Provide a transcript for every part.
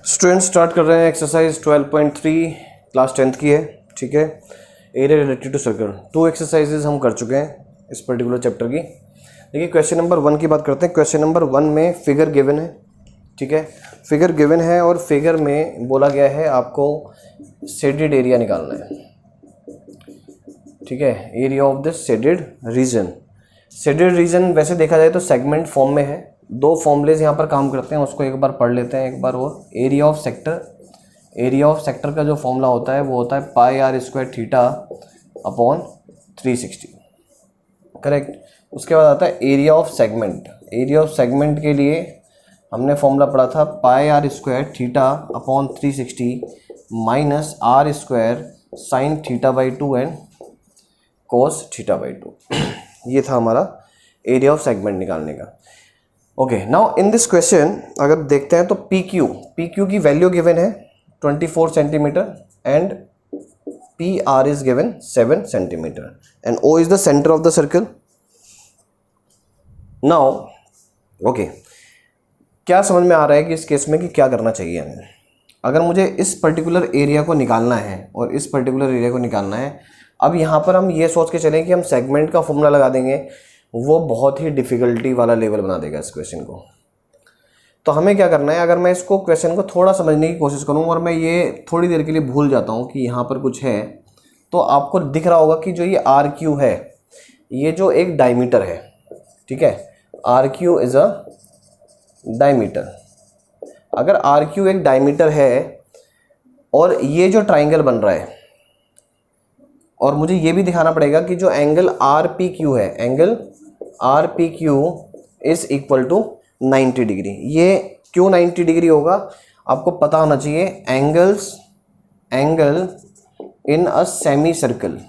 Student start कर रहे हैं एक्सरसाइज 12.3 क्लास 10th की है, ठीक है। Area related to circle 2 exercises हम कर चुके हैं इस पर्टिकुलर चैप्टर की। देखिए क्वेश्चन नंबर 1 की बात करते हैं। क्वेश्चन नंबर 1 में फिगर गिवन है, ठीक है। फिगर गिवन है और फिगर में बोला गया है आपको शेडेड एरिया निकालना है, ठीक है। Area of this shaded region. Shaded region वैसे देखा जाए तो सेगमेंट फॉर्म में है। 2 फॉर्मूलेज यहाँ पर काम करते हैं, उसको एक बार पढ़ लेते हैं एक बार और। Area of sector, area of sector का जो फॉर्मूला होता है वो होता है pi are square theta upon 360, correct. उसके बाद आता है area of segment. Area of segment के लिए हमने फॉर्मूला पढ़ा था pi are square theta upon 360 minus r square sine theta by 2 and cos theta by 2। ये था हमारा एरिया ऑफ सेगमेंट निकालने का। Okay, now in this question अगर देखते हैं तो पी क्यू की वैल्यू गिवन है 24 centimetre and P R is given 7 centimetre and O is the centre of the circle. Now okay, क्या समझ में आ रहा है कि इस केस में कि क्या करना चाहिए हमें। अगर मुझे इस पर्टिकुलर एरिया को निकालना है और इस पर्टिकुलर एरिया को निकालना है, अब यहाँ पर हम ये सोच के चलें कि हम सेगमेंट का फॉर्मूला लगा देंगे, वो बहुत ही डिफ़िकल्टी वाला लेवल बना देगा इस क्वेश्चन को। तो हमें क्या करना है, अगर मैं इसको क्वेश्चन को थोड़ा समझने की कोशिश करूँ और मैं ये थोड़ी देर के लिए भूल जाता हूँ कि यहाँ पर कुछ है, तो आपको दिख रहा होगा कि जो ये आर क्यू है, ये जो एक डायमीटर है, ठीक है। R Q is a diameter. अगर आर क्यू एक डायमीटर है और ये जो ट्राइंगल बन रहा है, और मुझे ये भी दिखाना पड़ेगा कि जो एंगल आर पी क्यू है, angle R P Q is equal to 90 degree. ये क्यों 90 डिग्री होगा आपको पता होना चाहिए। Angle in a semi circle,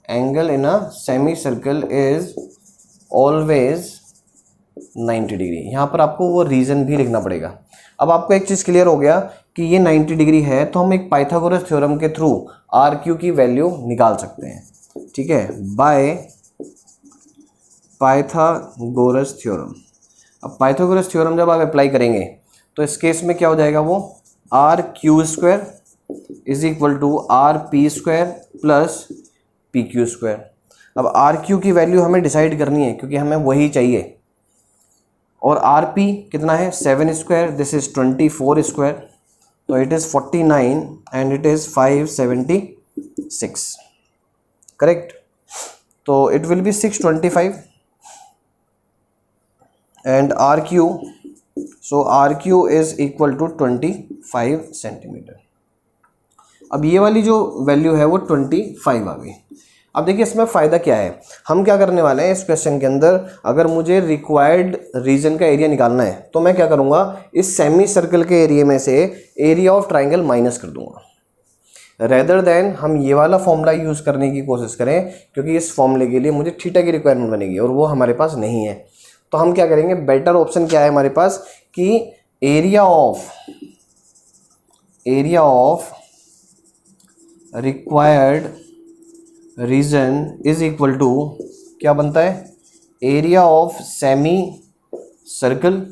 angle in a semi circle is always 90 degree. यहाँ पर आपको वो रीज़न भी लिखना पड़ेगा। अब आपको एक चीज़ क्लियर हो गया कि ये 90 डिग्री है, तो हम एक पाइथागोरस थ्योरम के थ्रू आर क्यू की वैल्यू निकाल सकते हैं, ठीक है, बाय पाइथागोरस थ्योरम। अब पाइथागोरस थ्योरम जब आप अप्लाई करेंगे तो इस केस में क्या हो जाएगा, वो R Q square is equal to R P square plus P Q square. अब आर क्यू की वैल्यू हमें डिसाइड करनी है क्योंकि हमें वही चाहिए, और आर पी कितना है 7 स्क्वायर, दिस इज 24 स्क्वायर, तो it is 49 and it is 576, correct. तो it will be 625 and r q, so r q is equal to 25 centimeter. अब ये वाली जो वैल्यू है वो 25 आ गई। अब देखिए इसमें फ़ायदा क्या है, हम क्या करने वाले हैं इस क्वेश्चन के अंदर, अगर मुझे रिक्वायर्ड रीजन का एरिया निकालना है तो मैं क्या करूँगा, इस सेमी सर्कल के एरिया में से एरिया ऑफ ट्राइंगल माइनस कर दूंगा, रेदर देन हम ये वाला फॉर्मूला यूज़ करने की कोशिश करें, क्योंकि इस फॉर्मूले के लिए मुझे थीटा की रिक्वायरमेंट बनेगी और वो हमारे पास नहीं है। तो हम क्या करेंगे, बेटर ऑप्शन क्या है हमारे पास कि area of required region is equal to क्या बनता है, area of semi circle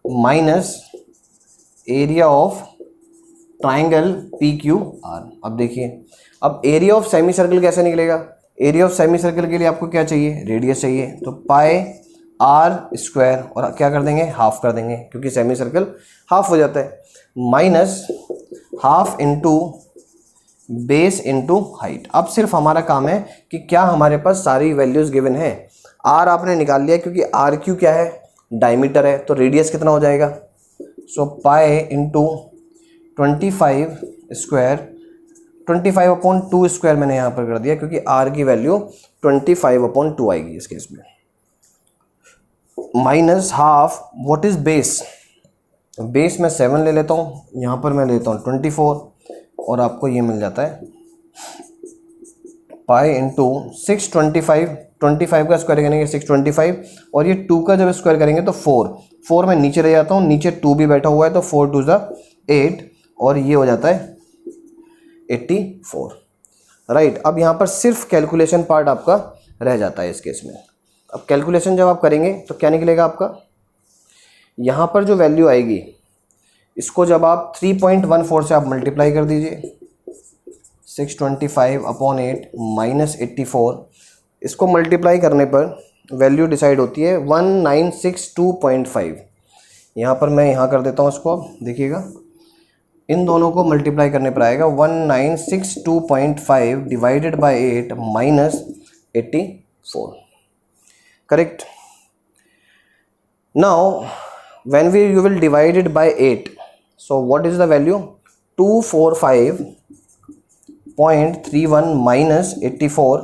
minus area of triangle P Q R. अब देखिए, अब एरिया ऑफ सेमी सर्कल कैसे निकलेगा, एरिया ऑफ सेमी सर्कल के लिए आपको क्या चाहिए, रेडियस चाहिए, तो पाई आर स्क्वायर और क्या कर देंगे, हाफ कर देंगे, क्योंकि सेमी सर्कल हाफ हो जाता है, minus half into base into height. अब सिर्फ हमारा काम है कि क्या हमारे पास सारी वैल्यूज गिवन है। आर आपने निकाल लिया क्योंकि आर क्यू क्या है, डायमीटर है, तो रेडियस कितना हो जाएगा, so pi into 25 square, 25 upon 2 square मैंने यहाँ पर कर दिया क्योंकि आर की वैल्यू 25 अपॉन 2 आएगी इस केस में, minus half, what is base, base में 7 ले लेता हूँ, यहाँ पर मैं लेता हूँ 24 और आपको ये मिल जाता है पाई इंटू 625, 25 का स्क्वायर करेंगे 625 और ये 2 का जब स्क्वायर करेंगे तो 4 मैं नीचे ले जाता हूँ, नीचे 2 भी बैठा हुआ है तो 4 2 ज़ा 8 और ये हो जाता है 84, राइट। अब यहाँ पर सिर्फ कैलकुलेशन पार्ट आपका रह जाता है इस केस में। अब कैलकुलेशन जब आप करेंगे तो क्या निकलेगा आपका, यहाँ पर जो वैल्यू आएगी इसको जब आप 3.14 से आप मल्टीप्लाई कर दीजिए, 625/8 माइनस 84, इसको मल्टीप्लाई करने पर वैल्यू डिसाइड होती है 1962.5। यहाँ पर मैं यहाँ कर देता हूँ इसको, अब देखिएगा इन दोनों को मल्टीप्लाई करने पर आएगा 1962.5 divided by 8 minus 84, correct. Now when you will divide it by 8, so what is the value? 245.31 minus 84,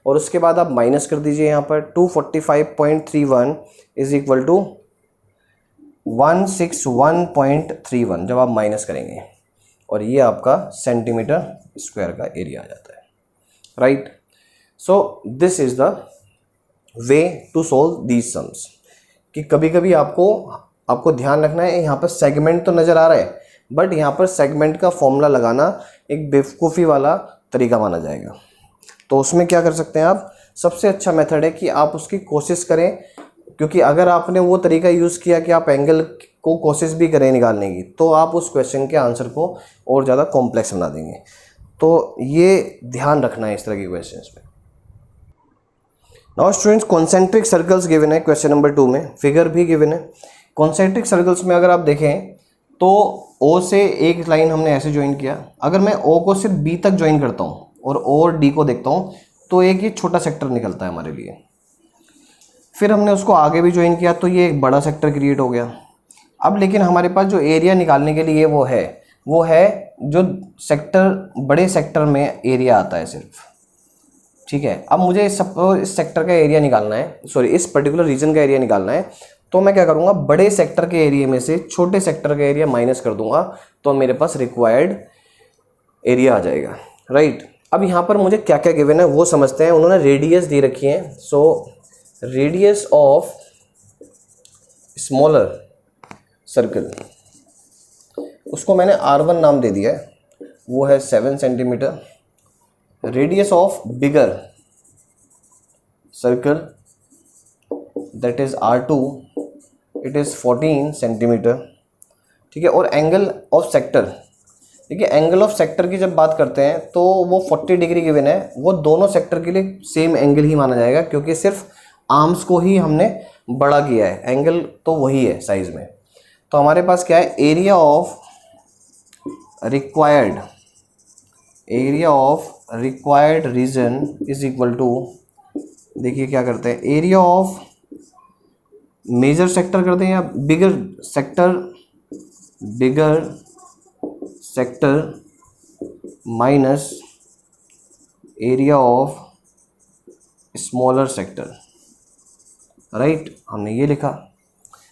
और उसके बाद आप माइनस कर दीजिए यहाँ पर 245.31 इज इक्वल टू 161.31 जब आप माइनस करेंगे, और ये आपका सेंटीमीटर स्क्वायर का एरिया आ जाता है, right. So this is the way to solve these sums, कि कभी कभी आपको ध्यान रखना है, यहाँ पर सेगमेंट तो नज़र आ रहा है बट यहाँ पर सेगमेंट का फॉर्मूला लगाना एक बेवकूफ़ी वाला तरीका माना जाएगा। तो उसमें क्या कर सकते हैं आप, सबसे अच्छा मेथड है कि आप उसकी कोशिश करें, क्योंकि अगर आपने वो तरीका यूज़ किया कि आप एंगल को कोशिश भी करें निकालने की, तो आप उस क्वेश्चन के आंसर को और ज़्यादा कॉम्प्लेक्स बना देंगे। तो ये ध्यान रखना है इस तरह के क्वेश्चन में। Now students, concentric circles given है क्वेश्चन नंबर 2 में, फिगर भी गिवन है। कॉन्सेंट्रिक सर्कल्स में अगर आप देखें तो O से एक लाइन हमने ऐसे ज्वाइन किया, अगर मैं O को सिर्फ B तक ज्वाइन करता हूँ और O और D को देखता हूँ तो एक ये छोटा सेक्टर निकलता है हमारे लिए। फिर हमने उसको आगे भी ज्वाइन किया तो ये एक बड़ा सेक्टर क्रिएट हो गया। अब लेकिन हमारे पास जो एरिया निकालने के लिए वो है जो सेक्टर, बड़े सेक्टर में एरिया आता है सिर्फ, ठीक है। अब मुझे इस सेक्टर का एरिया निकालना है, सॉरी इस पर्टिकुलर रीजन का एरिया निकालना है, तो मैं क्या करूँगा, बड़े सेक्टर के एरिया में से छोटे सेक्टर का एरिया माइनस कर दूंगा, तो मेरे पास रिक्वायर्ड एरिया आ जाएगा, राइट। अब यहाँ पर मुझे क्या क्या गिवन है वो समझते हैं। उन्होंने रेडियस दे रखी है, so radius of smaller circle, उसको मैंने R1 नाम दे दिया है, वो है 7 centimetre. Radius of bigger circle that is R2, it is 14 centimetre, ठीक है। और एंगल ऑफ सेक्टर, देखिए एंगल ऑफ सेक्टर की जब बात करते हैं तो वो 40 डिग्री गिवन है, वो दोनों सेक्टर के लिए सेम एंगल ही माना जाएगा, क्योंकि सिर्फ आर्म्स को ही हमने बड़ा किया है, एंगल तो वही है साइज में। तो हमारे पास क्या है, area of required region is equal to, देखिए क्या करते हैं, एरिया ऑफ मेजर सेक्टर करते हैं या bigger sector minus area of smaller sector, right, हमने ये लिखा।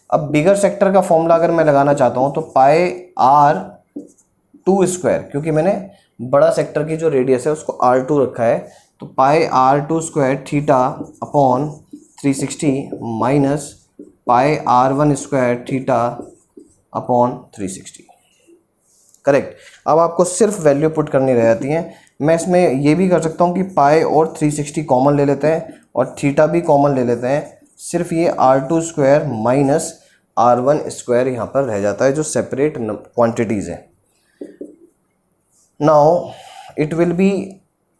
अब बिगर सेक्टर का फॉर्मूला अगर मैं लगाना चाहता हूँ तो πr2 स्क्वायर, क्योंकि मैंने बड़ा सेक्टर की जो रेडियस है उसको R2 रखा है, तो πr2 square theta upon 360 minus πr1 square theta upon 360, correct. अब आपको सिर्फ वैल्यू पुट करनी रह जाती है। मैं इसमें ये भी कर सकता हूँ कि पाई और 360 कॉमन ले लेते हैं और थीटा भी कॉमन ले लेते हैं, सिर्फ ये R2 square minus R1 square यहाँ पर रह जाता है जो सेपरेट क्वांटिटीज़ है। Now it will B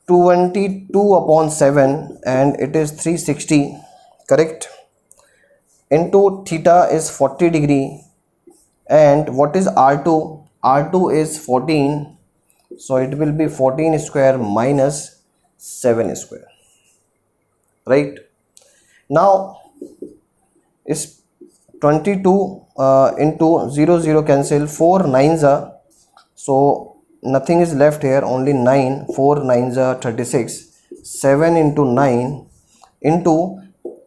22/7 and it is 360, correct, into theta is 40 degree, and what is R2? R2 is 14, so it will be 14 square minus 7 square, right? Now is 22 into 0 0 cancel, 4 9s are, so nothing is left here, only 9, 4 9s are 36, 7 into 9 into,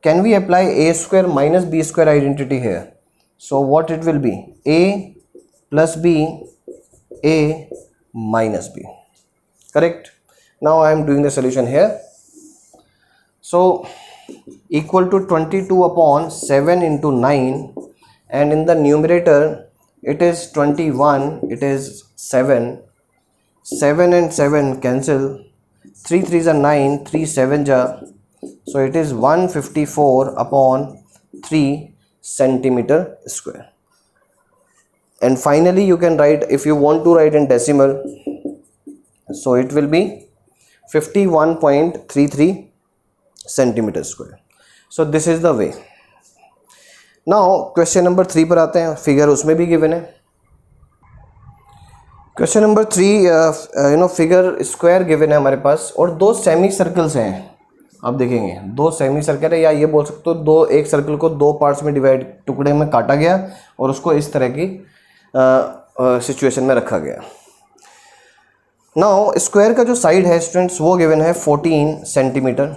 can we apply a square minus b square identity here? So what it will be, a plus b, a minus b, correct. Now I am doing the solution here. So equal to 22/7 into 9, and in the numerator it is 21, it is 7, 7 and 7 cancel, 3 3s are 9, 3 7s are, so it is 154/3 centimeter square. and finally you can write, if you want to write in decimal, so it will be 51.33 centimeter square. So this is the way. Now question number 3 पर आते हैं, figure उसमें भी given है. Question number 3, figure square given है हमारे पास और दो सेमी सर्कल्स हैं. आप देखेंगे दो सेमी सर्कल है, या ये बोल सकते हो एक सर्कल को दो पार्ट्स में डिवाइड, टुकड़े में काटा गया और उसको इस तरह की सिचुएशन में रखा गया. नाउ स्क्वायर का जो साइड है स्टूडेंट्स वो गिवन है 14 सेंटीमीटर,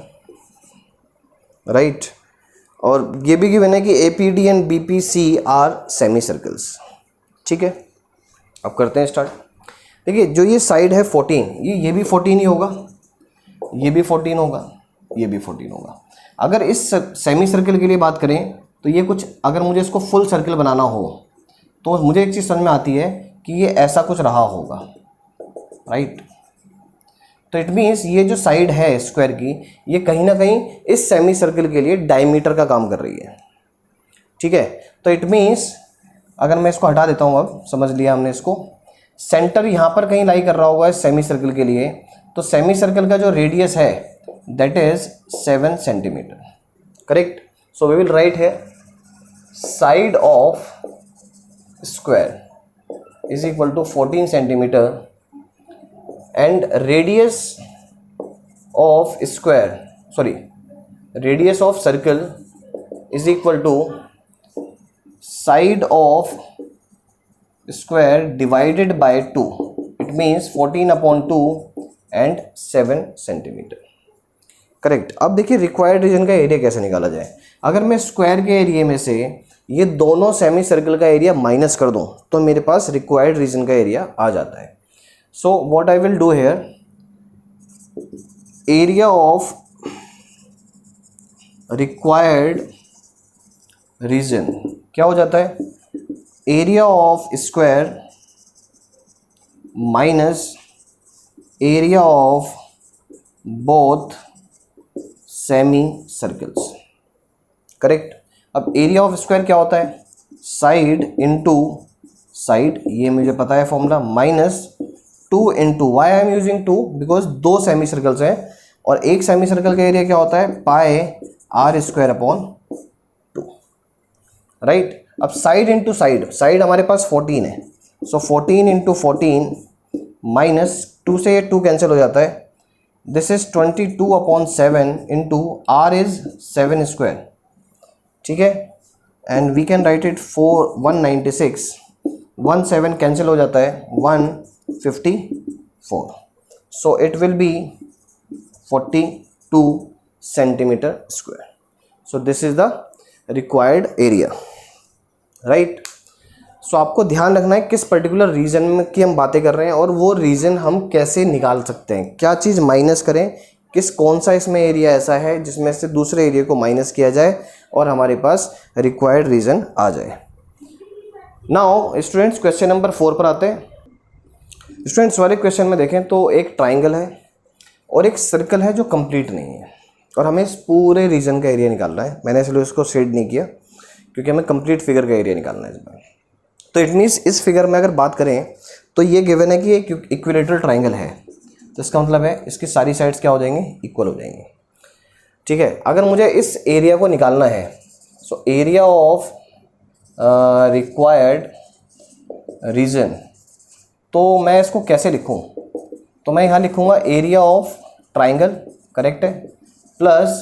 राइट. और ये भी गिवन है कि APD and BPC are semi circles. ठीक है, अब करते हैं स्टार्ट. देखिए जो ये साइड है 14, ये भी 14 ही होगा, ये भी 14 होगा, ये भी 14 होगा. अगर इस सेमी सर्कल के लिए बात करें तो ये कुछ, अगर मुझे इसको फुल सर्कल बनाना हो तो मुझे एक चीज़ समझ में आती है कि ये ऐसा कुछ रहा होगा, राइट. तो इट मीन्स ये जो साइड है स्क्वायर की, ये कहीं ना कहीं इस सेमी सर्कल के लिए डायमीटर का काम कर रही है. ठीक है, तो इट मीन्स अगर मैं इसको हटा देता हूँ, अब समझ लिया हमने इसको, सेंटर यहाँ पर कहीं लाई कर रहा होगा इस सेमी सर्कल के लिए. तो सेमी सर्कल का जो रेडियस है that is 7 centimeter, correct. So we will write है side of square is equal to 14 centimeter and radius of square, sorry, radius of circle is equal to side of square divided by 2. It means 14 upon 2 and 7 centimeter, correct. अब देखिए required region का area कैसे निकाला जाए. अगर मैं square के area में से ये दोनों सेमी सर्कल का एरिया माइनस कर दूं तो मेरे पास रिक्वायर्ड रीजन का एरिया आ जाता है. So what I will do here, area of required region क्या हो जाता है, area of square minus area of both semi circles, correct. अब area of square क्या होता है, side into side, ये मुझे पता है formula, minus 2 into, why I am using 2 because दो सेमी सर्कल्स हैं और एक सेमी सर्कल का एरिया क्या होता है, pi are square upon 2, right. अब साइड इंटू साइड, साइड हमारे पास 14 है, सो 14 इंटू 14 माइनस 2 से ये 2 कैंसिल हो जाता है. This is 22 upon 7 into R is 7 square. ठीक है, and we can write it 196, 1 7 cancel हो जाता है, 154. So it will be 42 centimeter square. So this is the required area, right? So आपको ध्यान रखना है किस पर्टिकुलर रीजन में की हम बातें कर रहे हैं और वो रीजन हम कैसे निकाल सकते हैं, क्या चीज़ माइनस करें, कौन सा इसमें एरिया ऐसा है जिसमें से दूसरे एरिया को माइनस किया जाए और हमारे पास रिक्वायर्ड रीजन आ जाए. नाउ स्टूडेंट्स क्वेश्चन नंबर 4 पर आते हैं. स्टूडेंट्स वाले क्वेश्चन में देखें तो एक ट्राइंगल है और एक सर्कल है जो कंप्लीट नहीं है और हमें इस पूरे रीजन का एरिया निकालना है. मैंने इसलिए उसको शेड नहीं किया क्योंकि हमें कंप्लीट फिगर का एरिया निकालना है इसमें. तो इट मीन्स इस फिगर में अगर बात करें तो ये गिवन है कि एक इक्विलेटरल ट्राइंगल है, तो इसका मतलब है इसकी सारी साइड्स क्या हो जाएंगी, इक्वल हो जाएंगी. ठीक है, अगर मुझे इस एरिया को निकालना है, so area of required region, तो मैं इसको कैसे लिखूं, तो मैं यहाँ लिखूँगा एरिया ऑफ ट्राइंगल, करेक्ट है, प्लस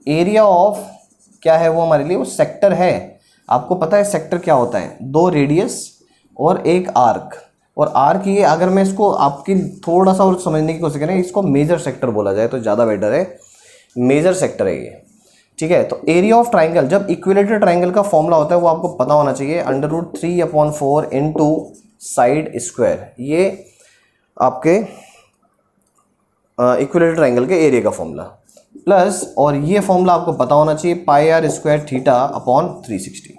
एरिया ऑफ क्या है वो हमारे लिए वो सेक्टर है. आपको पता है सेक्टर क्या होता है, दो रेडियस और एक आर्क, और आर्क ये अगर मैं इसको आपकी थोड़ा सा और समझने की कोशिश करें, इसको मेजर सेक्टर बोला जाए तो ज़्यादा बेटर है, मेजर सेक्टर है ये. ठीक है, तो एरिया ऑफ ट्राइंगल, जब इक्विलेटरल ट्राइंगल का फॉर्मूला होता है वो आपको पता होना चाहिए, √3/4 इंटू साइड स्क्वायर. ये आपके इक्विलेटरल ट्राइंगल के एरिया का फॉर्मूला, प्लस और ये फॉर्मूला आपको पता होना चाहिए πr² θ/ 360.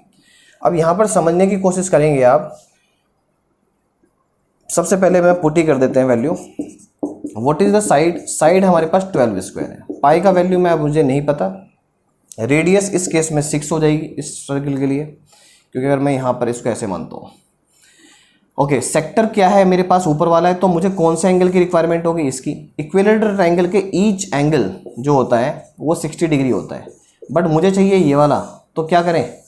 अब यहाँ पर समझने की कोशिश करेंगे आप. सबसे पहले मैं पुट ही कर देते हैं value. What is the side, side हमारे पास 12 स्क्वायर है, पाई का वैल्यू मैं मुझे नहीं पता, रेडियस इस केस में 6 हो जाएगी इस सर्कल के लिए, क्योंकि अगर मैं यहाँ पर इसको ऐसे मानता हूँ. ओके सेक्टर क्या है मेरे पास ऊपर वाला है, तो मुझे कौन से एंगल की रिक्वायरमेंट होगी, इसकी। इक्विलेटरल ट्रायंगल के ईच एंगल जो होता है वो 60 डिग्री होता है, बट मुझे चाहिए ये वाला, तो क्या करें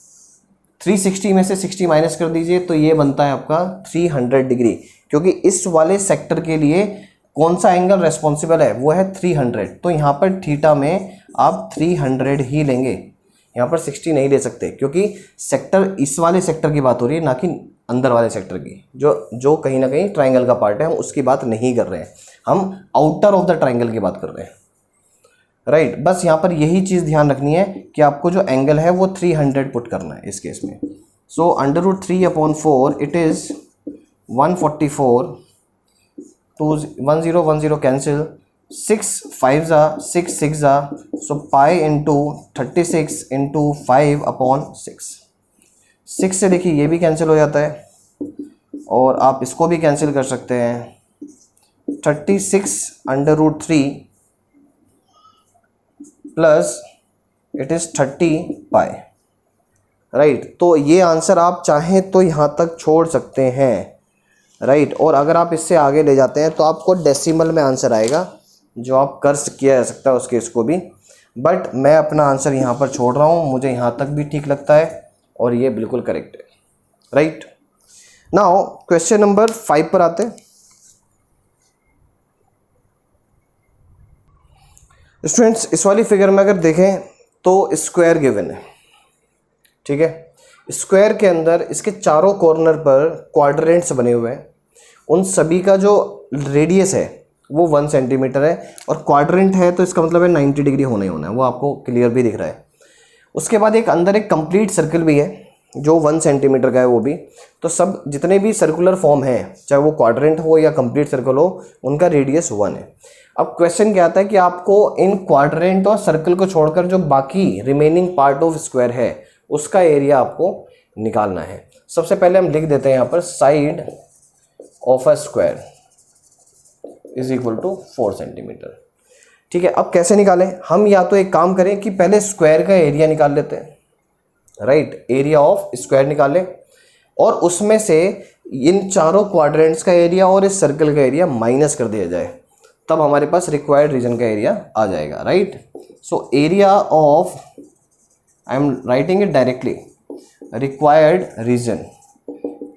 360 में से 60 माइनस कर दीजिए, तो ये बनता है आपका 300 डिग्री, क्योंकि इस वाले सेक्टर के लिए कौन सा एंगल रेस्पॉन्सिबल है, वो है 300। तो यहाँ पर थीटा में आप 300 ही लेंगे, यहाँ पर 60 नहीं ले सकते, क्योंकि सेक्टर इस वाले सेक्टर की बात हो रही है, ना कि अंदर वाले सेक्टर की, जो कहीं ना कहीं ट्रायंगल का पार्ट है, हम उसकी बात नहीं कर रहे हैं, हम आउटर ऑफ द ट्रायंगल की बात कर रहे हैं, राइट। बस यहाँ पर यही चीज़ ध्यान रखनी है कि आपको जो एंगल है वो 300 पुट करना है इस केस में। सो √3/4 it is 144, 1010 cancel, 6 5 6 6, so pi into 36 into 5/6। 6 से देखिए ये भी कैंसिल हो जाता है, और आप इसको भी कैंसिल कर सकते हैं, 36 √3 plus it is 30 pi, right. तो ये आंसर आप चाहें तो यहाँ तक छोड़ सकते हैं, राइट। और अगर आप इससे आगे ले जाते हैं तो आपको डेसिमल में आंसर आएगा, जो आप कर किया जा सकता है उस केस को भी, बट मैं अपना आंसर यहाँ पर छोड़ रहा हूँ, मुझे यहाँ तक भी ठीक लगता है और ये बिल्कुल करेक्ट है, राइट। नाउ क्वेश्चन नंबर 5 पर आते हैं। स्टूडेंट्स इस वाली फिगर में अगर देखें तो स्क्वायर गिवन है, ठीक है। स्क्वायर के अंदर इसके चारों कॉर्नर पर क्वाड्रेंट्स बने हुए हैं, उन सभी का जो रेडियस है वो 1 सेंटीमीटर है, और क्वाड्रेंट है तो इसका मतलब है 90 डिग्री होना ही होना है, वो आपको क्लियर भी दिख रहा है। उसके बाद एक अंदर एक कंप्लीट सर्कल भी है जो 1 सेंटीमीटर का है वो भी। तो सब जितने भी सर्कुलर फॉर्म हैं, चाहे वो क्वाड्रेंट हो या कंप्लीट सर्कल हो, उनका रेडियस 1 है। अब क्वेश्चन क्या आता है कि आपको इन क्वाड्रेंट और सर्कल को छोड़कर जो बाकी रिमेनिंग पार्ट ऑफ स्क्वायर है उसका एरिया आपको निकालना है। सबसे पहले हम लिख देते हैं यहाँ पर side of a square is equal to 4 centimetre, ठीक है। अब कैसे निकालें, हम या तो एक काम करें कि पहले स्क्वायर का एरिया निकाल लेते हैं, राइट। एरिया ऑफ स्क्वायर निकालें और उसमें से इन चारों क्वाड्रेंट्स का एरिया और इस सर्कल का एरिया माइनस कर दिया जाए, तब हमारे पास रिक्वायर्ड रीजन का एरिया आ जाएगा, right. So area of, I am writing it directly, required region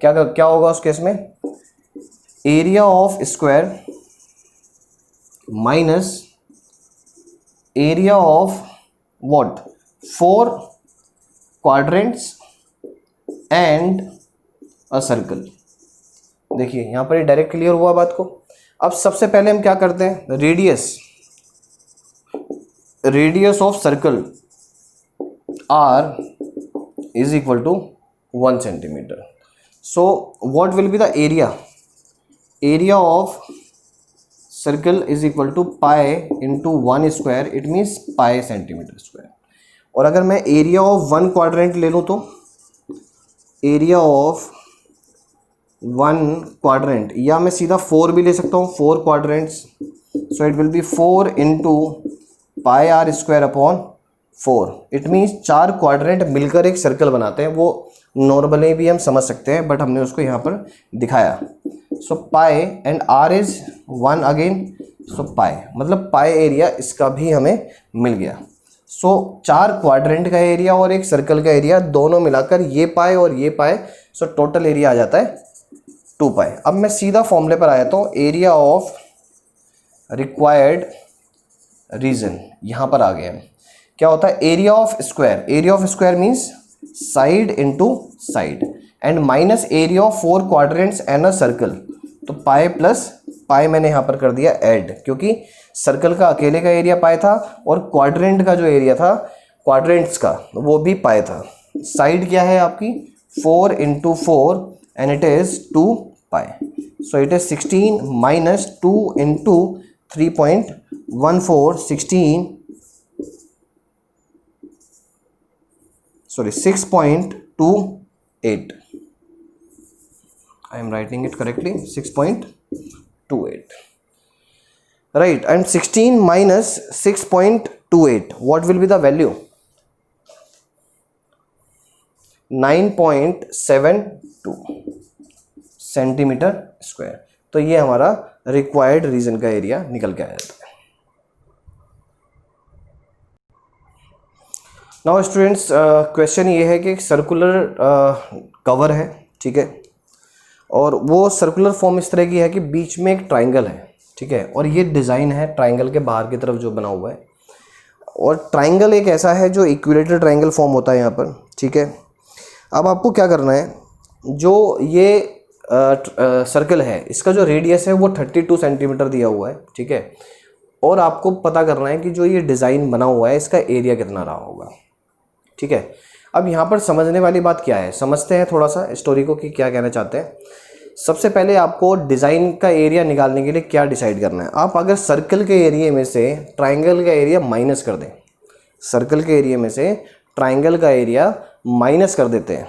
क्या होगा उस केस में, area of square minus area of what 4 quadrants and a circle. देखिए यहां पर डायरेक्ट क्लियर हुआ बात को। अब सबसे पहले हम क्या करते हैं, radius of circle R is equal to 1 centimetre. So what will be the area of circle is equal to pi into 1 square, it means pi centimetre square. और अगर मैं एरिया ऑफ 1 क्वाड्रेंट ले लूँ तो एरिया ऑफ 1 क्वाड्रेंट, या मैं सीधा 4 भी ले सकता हूँ, 4 quadrants, so it will be 4 into pi are square upon 4। It means 4 quadrant मिलकर एक सर्कल बनाते हैं, वो नॉर्मली भी हम समझ सकते हैं बट हमने उसको यहाँ पर दिखाया। सो पाई एंड आर इज 1 अगेन, सो पाई मतलब पाई एरिया इसका भी हमें मिल गया। सो 4 क्वाड्रेंट का एरिया और एक सर्कल का एरिया दोनों मिलाकर ये पाई और ये पाई, सो टोटल एरिया आ जाता है 2 पाई। अब मैं सीधा फॉर्मूले पर आया तो एरिया ऑफ रिक्वायर्ड रीजन यहाँ पर आ गया। क्या होता है, area of square means side into side and minus area of 4 quadrants and a circle. तो पाई प्लस पाई मैंने यहाँ पर कर दिया ऐड, क्योंकि सर्कल का अकेले का एरिया पाई था और क्वाड्रेंट का जो एरिया था क्वाड्रेंट्स का वो भी पाई था। साइड क्या है आपकी 4 into 4 and it is 2 pi, so it is 16 minus 2 into 3.14, 6.28. I am writing it correctly, 6.28, right. And 16 minus 6.28, what will be the value? 9.72. Centimetre square. तो ये हमारा रिक्वायर्ड रीजन का एरिया निकल के आ जाता है। नाउ स्टूडेंट्स, क्वेश्चन ये है कि सर्कुलर कवर है, ठीक है, और वो सर्कुलर फॉर्म इस तरह की है कि बीच में एक ट्राइंगल है, ठीक है, और ये डिज़ाइन है ट्राइंगल के बाहर की तरफ जो बना हुआ है, और ट्राइंगल एक ऐसा है जो इक्विलेटरल ट्राइंगल फॉर्म होता है यहाँ पर, ठीक है। अब आपको क्या करना है, जो ये सर्कल है इसका जो रेडियस है वो 32 सेंटीमीटर दिया हुआ है, ठीक है, और आपको पता करना है कि जो ये डिज़ाइन बना हुआ है इसका एरिया कितना रहा होगा, ठीक है। अब यहाँ पर समझने वाली बात क्या है, समझते हैं थोड़ा सा स्टोरी को कि क्या कहना चाहते हैं। सबसे पहले आपको डिज़ाइन का एरिया निकालने के लिए क्या डिसाइड करना है। आप अगर सर्कल के एरिया में से ट्राइंगल का एरिया माइनस कर दें, सर्कल के एरिया में से ट्राइंगल का एरिया माइनस कर देते हैं,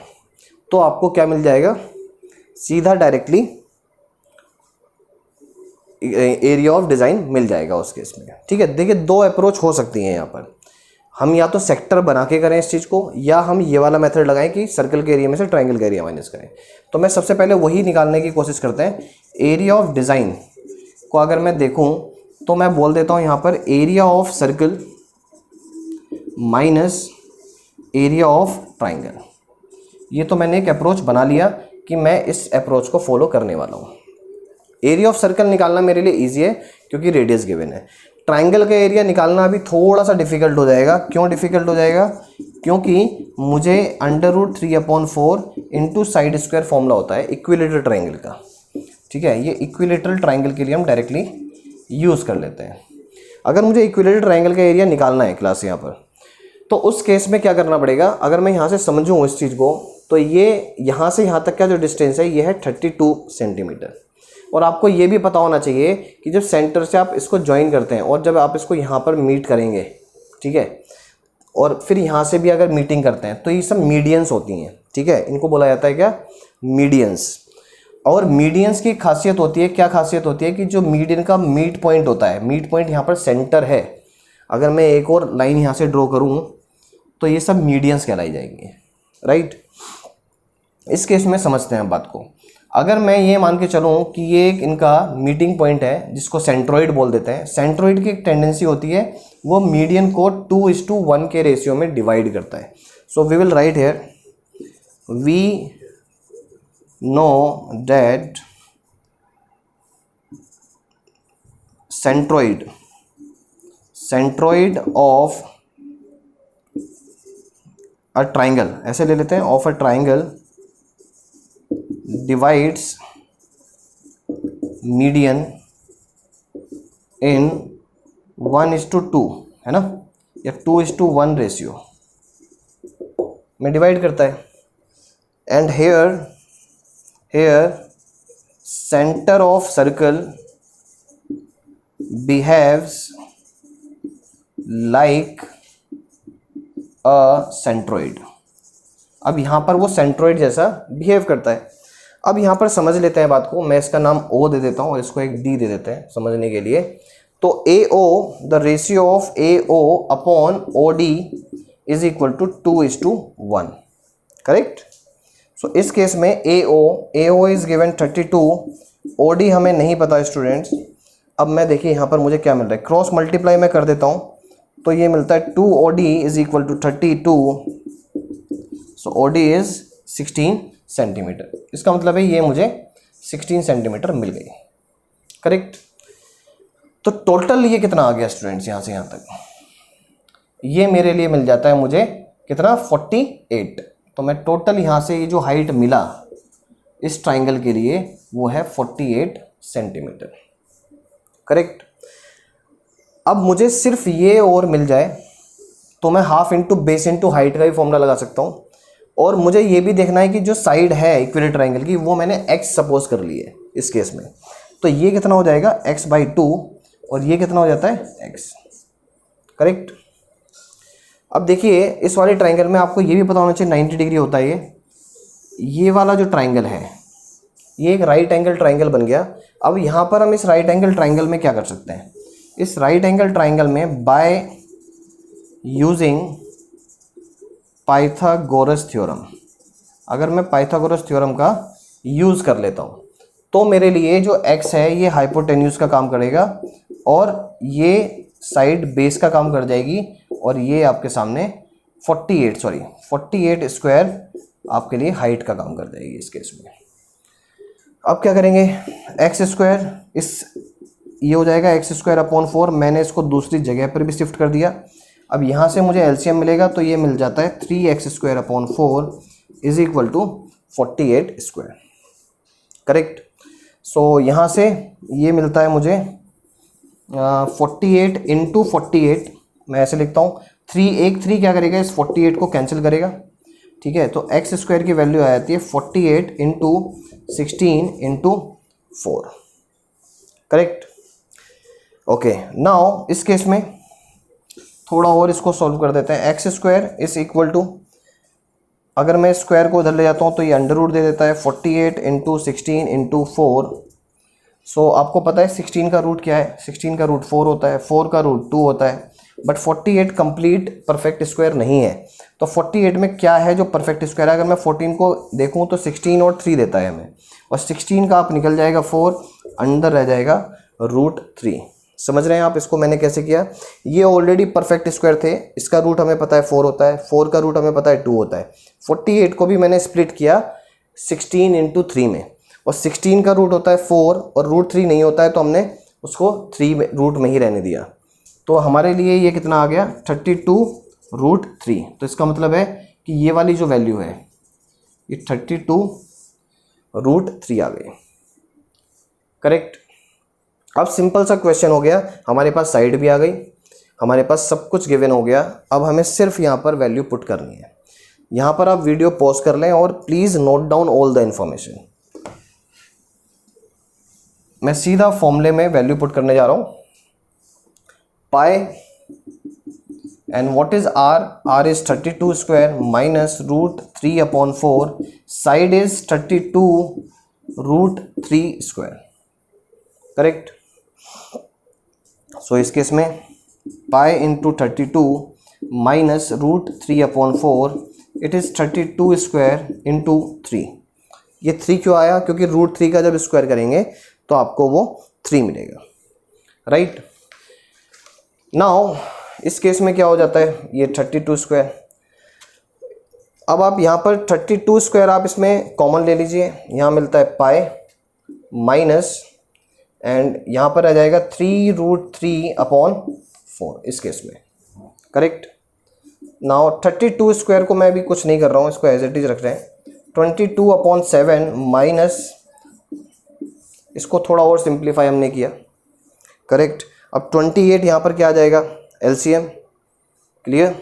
तो आपको क्या मिल जाएगा, सीधा डायरेक्टली एरिया ऑफ डिज़ाइन मिल जाएगा उस केस में, ठीक है। देखिए दो अप्रोच हो सकती हैं यहाँ पर, हम या तो सेक्टर बना के करें इस चीज़ को, या हम ये वाला मेथड लगाएं कि सर्कल के एरिया में से ट्राइंगल का एरिया माइनस करें। तो मैं सबसे पहले वही निकालने की कोशिश करते हैं। एरिया ऑफ डिज़ाइन को अगर मैं देखूं तो मैं बोल देता हूं यहाँ पर area of circle minus area of triangle. ये तो मैंने एक अप्रोच बना लिया कि मैं इस अप्रोच को फॉलो करने वाला हूँ। एरिया ऑफ सर्कल निकालना मेरे लिए ईजी है क्योंकि रेडियस गिवन है। ट्राइंगल का एरिया निकालना अभी थोड़ा सा डिफिकल्ट हो जाएगा। क्यों डिफिकल्ट हो जाएगा? क्योंकि मुझे √3/4 इंटू साइड स्क्वायर फॉर्मूला होता है इक्विलेटरल ट्राइंगल का, ठीक है। ये इक्विलेटरल ट्राइंगल के लिए हम डायरेक्टली यूज़ कर लेते हैं। अगर मुझे इक्विलेटरल ट्राइंगल का एरिया निकालना है क्लास यहाँ पर, तो उस केस में क्या करना पड़ेगा, अगर मैं यहाँ से समझूँ इस चीज़ को, तो ये यहाँ से यहाँ तक का जो डिस्टेंस है ये है 32 सेंटीमीटर। और आपको ये भी पता होना चाहिए कि जब सेंटर से आप इसको ज्वाइन करते हैं और जब आप इसको यहाँ पर मीट करेंगे, ठीक है, और फिर यहाँ से भी अगर मीटिंग करते हैं तो ये सब मीडियंस होती हैं, ठीक है। इनको बोला जाता है क्या? मीडियंस। और मीडियंस की खासियत होती है, क्या खासियत होती है कि जो मीडियन का मीट पॉइंट होता है, मीट पॉइंट यहाँ पर सेंटर है। अगर मैं एक और लाइन यहाँ से ड्रॉ करूँ तो ये सब मीडियंस कहलाई जाएंगे, राइट। इस केस में समझते हैं बात को। अगर मैं ये मान के चलूँ कि ये एक इनका मीटिंग पॉइंट है जिसको सेंट्रोइड बोल देते हैं। सेंट्रोइड की एक टेंडेंसी होती है वो मीडियन को 2:1 के रेशियो में डिवाइड करता है। So we will write here, we know that centroid of a triangle, ऐसे ले लेते हैं, of a triangle divides median in 1:2, है ना, या 2:1 रेशियो में डिवाइड करता है। And here center of circle behaves like a centroid। अब यहाँ पर वो सेंट्रोइड जैसा बिहेव करता है। अब यहाँ पर समझ लेते हैं बात को। मैं इसका नाम O दे देता हूँ और इसको एक D दे देते हैं समझने के लिए। तो AO, the ratio of AO upon OD is equal to 2:1, correct. So इस केस में AO इज गिवन 32, OD हमें नहीं पता स्टूडेंट्स। अब मैं देखिए यहाँ पर मुझे क्या मिल रहा है, क्रॉस मल्टीप्लाई मैं कर देता हूँ तो ये मिलता है 2OD is equal to 32। So OD is 16 centimetre. इसका मतलब है ये मुझे 16 सेंटीमीटर मिल गई, करेक्ट। तो टोटल ये कितना आ गया स्टूडेंट्स, यहाँ से यहाँ तक ये मेरे लिए मिल जाता है मुझे कितना, 48। तो मैं टोटल यहाँ से ये जो हाइट मिला इस ट्राइंगल के लिए वो है 48 सेंटीमीटर, करेक्ट। अब मुझे सिर्फ ये और मिल जाए तो मैं half into base into height का भी फॉर्मूला लगा सकता हूँ। और मुझे ये भी देखना है कि जो साइड है इक्विलेटरल ट्राइंगल की वो मैंने x सपोज कर ली है इस केस में। तो ये कितना हो जाएगा, x/2, और ये कितना हो जाता है x, करेक्ट। अब देखिए इस वाले ट्राइंगल में आपको ये भी पता होना चाहिए 90 डिग्री होता है ये वाला जो ट्राइंगल है ये एक राइट एंगल ट्राइंगल बन गया। अब यहाँ पर हम इस राइट एंगल ट्राइंगल में क्या कर सकते हैं, इस राइट एंगल ट्राइंगल में बाय यूजिंग पाइथागोरस थ्योरम, अगर मैं पाइथागोरस थ्योरम का यूज़ कर लेता हूँ तो मेरे लिए जो x है ये हाइपोटेन्यूज का काम करेगा और ये साइड बेस का काम कर जाएगी और ये आपके सामने 48 स्क्वायर आपके लिए हाइट का काम कर जाएगी इस केस में। अब क्या करेंगे, एक्स स्क्वायर ये हो जाएगा एक्स स्क्वायर अपॉन 4। मैंने इसको दूसरी जगह पर भी शिफ्ट कर दिया। अब यहाँ से मुझे एलसीएम मिलेगा तो ये मिल जाता है 3x square upon 4 is equal to 48 square. Correct. So यहाँ से ये मिलता है मुझे 48 इंटू 48, मैं ऐसे लिखता हूँ 3 क्या करेगा, इस 48 को कैंसिल करेगा। ठीक है, तो एक्स स्क्वायर की वैल्यू आ जाती है 48 into 16 into 4। Correct. Okay, now इस केस में थोड़ा और इसको सॉल्व कर देते हैं। X square is equal to, अगर मैं स्क्वायर को उधर ले जाता हूँ तो ये अंडर रूट दे देता है 48 इंटू 16 इंटू 4। सो आपको पता है 16 का रूट क्या है, 16 का रूट 4 होता है, 4 का रूट 2 होता है, बट 48 कंप्लीट परफेक्ट स्क्वायर नहीं है। तो 48 में क्या है जो परफेक्ट स्क्वायर है, अगर मैं 14 को देखूं तो 16 और 3 देता है हमें, और 16 का आप निकल जाएगा 4, अंदर रह जाएगा रूट 3। समझ रहे हैं आप इसको मैंने कैसे किया। ये ऑलरेडी परफेक्ट स्क्वायर थे, इसका रूट हमें पता है 4 होता है, 4 का रूट हमें पता है 2 होता है। 48 को भी मैंने स्प्लिट किया 16 इंटू 3 में, और 16 का रूट होता है 4 और रूट 3 नहीं होता है, तो हमने उसको 3 रूट में ही रहने दिया। तो हमारे लिए ये कितना आ गया 32 रूट 3। तो इसका मतलब है कि ये वाली जो वैल्यू है ये 32 रूट 3 आ गई। करेक्ट। अब सिंपल सा क्वेश्चन हो गया, हमारे पास साइड भी आ गई, हमारे पास सब कुछ गिवन हो गया। अब हमें सिर्फ यहाँ पर वैल्यू पुट करनी है। यहाँ पर आप वीडियो पॉज कर लें और please note down all the information. मैं सीधा फॉर्मूले में वैल्यू पुट करने जा रहा हूँ। Pi and what is r, r is 32 square minus root 3 upon 4, side is 32 root 3 square. Correct. So इस केस में pi into 32 minus root 3 upon 4, it is 32 square into 3। ये 3 क्यों आया, क्योंकि रूट 3 का जब स्क्वायर करेंगे तो आपको वो 3 मिलेगा। राइट। नाउ इस केस में क्या हो जाता है, ये 32 स्क्वायर। अब आप यहाँ पर 32 स्क्वायर आप इसमें कॉमन ले लीजिए, यहाँ मिलता है पाई माइनस एंड यहाँ पर आ जाएगा 3 रूट 3 अपॉन 4 इस केस में। करेक्ट। नाउ 32 स्क्वायर को मैं भी कुछ नहीं कर रहा हूँ, इसको एज इट इज रख रहे हैं। 22 अपॉन 7 माइनस, इसको थोड़ा और सिंप्लीफाई हमने किया। करेक्ट। अब 28 यहाँ पर क्या आ जाएगा, एलसीएम। क्लियर।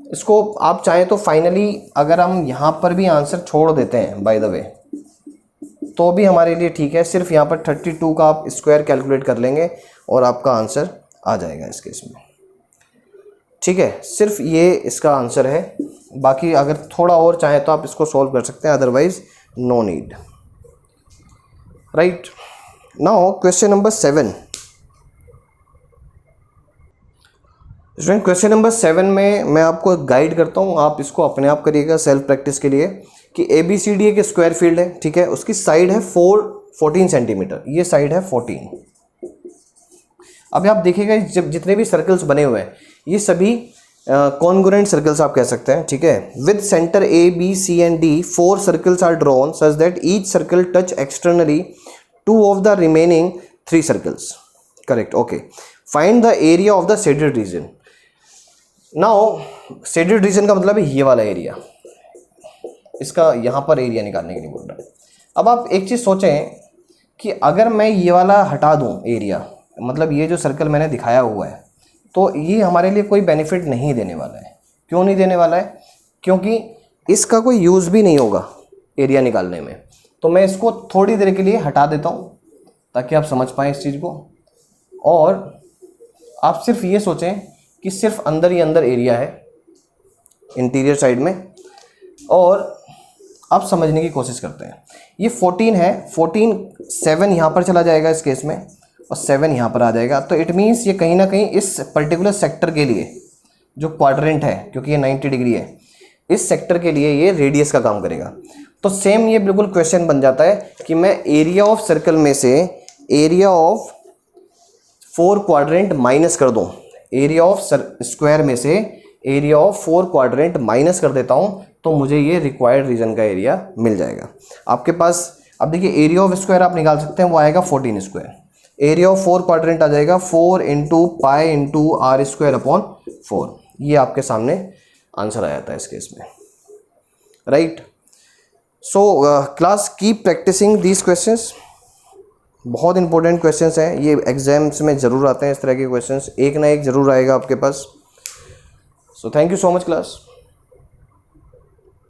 इसको आप चाहें तो फाइनली अगर हम यहाँ पर भी आंसर छोड़ देते हैं बाय द वे तो भी हमारे लिए ठीक है। सिर्फ यहाँ पर 32 का आप स्क्वायर कैलकुलेट कर लेंगे और आपका आंसर आ जाएगा इस केस में। ठीक है, सिर्फ ये इसका आंसर है। बाकी अगर थोड़ा और चाहें तो आप इसको सॉल्व कर सकते हैं, otherwise no need. Right. Now question number 7। Student question number 7 में मैं आपको गाइड करता हूँ, आप इसको अपने आप करिएगा सेल्फ प्रैक्टिस के लिए, कि ABCD एक स्क्वायर फील्ड है। ठीक है, उसकी साइड है 14 सेंटीमीटर, ये साइड है 14। अब आप देखिएगा जब जितने भी सर्कल्स बने हुए हैं ये सभी कॉन्ग्रुएंट सर्कल्स आप कह सकते हैं। ठीक है, with centre A, B, C and D 4 circles are drawn such that each circle touch externally 2 of the remaining 3 circles. Correct. Okay, find the area of the shaded region. Now shaded region का मतलब है ये वाला area, इसका यहाँ पर area निकालने के लिए बोल रहा है। अब आप एक चीज़ सोचें कि अगर मैं ये वाला हटा दूँ एरिया, मतलब ये जो सर्कल मैंने दिखाया हुआ है, तो ये हमारे लिए कोई बेनिफिट नहीं देने वाला है। क्यों नहीं देने वाला है, क्योंकि इसका कोई यूज़ भी नहीं होगा एरिया निकालने में। तो मैं इसको थोड़ी देर के लिए हटा देता हूँ ताकि आप समझ पाएँ इस चीज़ को, और आप सिर्फ ये सोचें कि सिर्फ अंदर ही अंदर एरिया है इंटीरियर साइड में, और आप समझने की कोशिश करते हैं। ये 14 है, 14 7 यहाँ पर चला जाएगा इस केस में, और 7 यहाँ पर आ जाएगा। तो इट मीन्स ये कहीं ना कहीं इस पर्टिकुलर सेक्टर के लिए जो क्वाड्रेंट है, क्योंकि ये 90 डिग्री है, इस सेक्टर के लिए ये रेडियस का काम करेगा। तो सेम ये बिल्कुल क्वेश्चन बन जाता है कि मैं एरिया ऑफ सर्कल में से एरिया ऑफ 4 क्वाड्रेंट माइनस कर दूं, एरिया ऑफ स्क्वायर में से एरिया ऑफ 4 क्वाड्रेंट माइनस कर देता हूं, तो मुझे ये रिक्वायर्ड रीजन का एरिया मिल जाएगा आपके पास। अब देखिए एरिया ऑफ स्क्वायर आप निकाल सकते हैं, वो आएगा 14 स्क्वायर। एरिया ऑफ 4 क्वाड्रेंट आ जाएगा 4 into pi into R square upon 4। ये आपके सामने आंसर आ जाता है इस केस में, right. So class keep practising these questions, बहुत इंपॉर्टेंट क्वेश्चंस हैं ये, एग्जाम्स में ज़रूर आते हैं इस तरह के क्वेश्चंस, एक ना एक ज़रूर आएगा आपके पास। So thank you so much class.